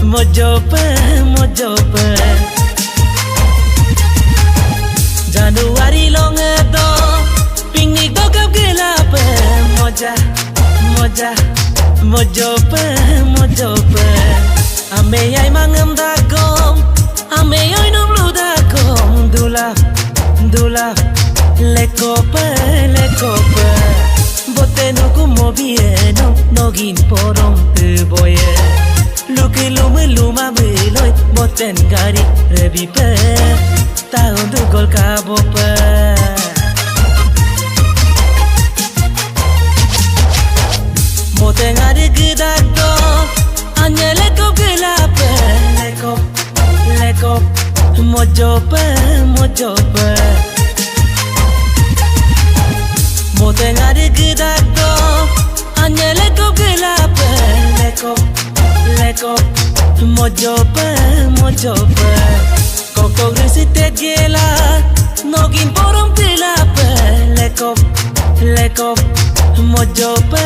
mojope Januari long edo picnic do kap gelap mojope ame ay mangam dagom ame ay nublu dagom dula lekope bote no como bien nogin porom te boye luke luma beloy boten gari rebipe tahun tu gol kabope boten ada gedak do anya lekop gelape lekop mojope boten ada gedak do anya lekop gelape lekop mojope kokok resitet gela nogin porom telape lekop mojope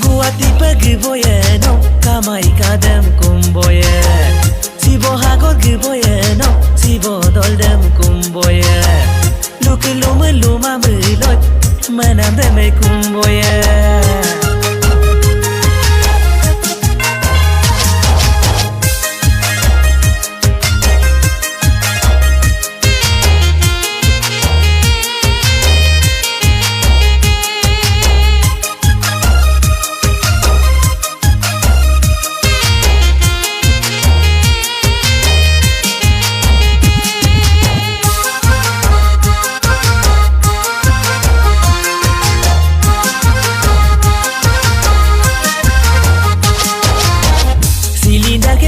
gua tipe giboye no kamai kadem kumboye sibo hagor giboye no sibo doldem kumboye luke luma melot manam deme kumboye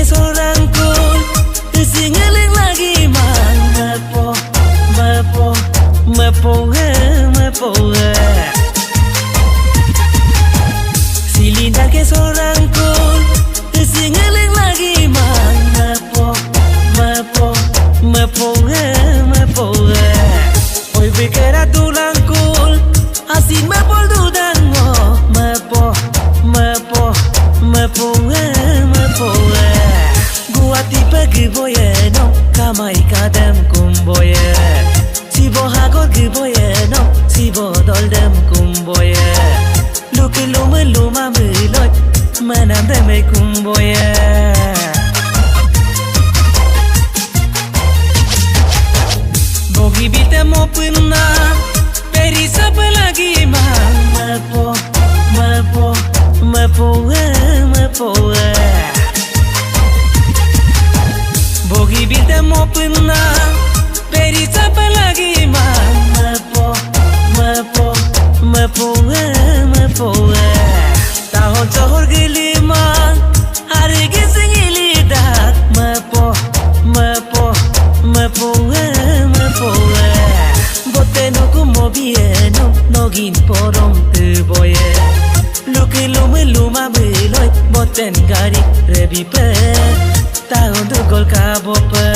seorang kul singeling lagi mang mepo silinda ke seorang kul singeling lagi mang mepo hoy bekera tulang kul asin mepol dudango mepo gua tipe giboye no kamai kadem kumboye sibo hagor giboye no sibo doldem kumboye luke luma melot manam deme kumboye bogi bite mo punna peri sab lagi mepo bogi bite mo punna peri sab lagi mepo tahon johor gilima hari gisingili dak mepo bote no como bien nogin porom te boye luke luma beloy boten gari rebipe tahun tu gol kabope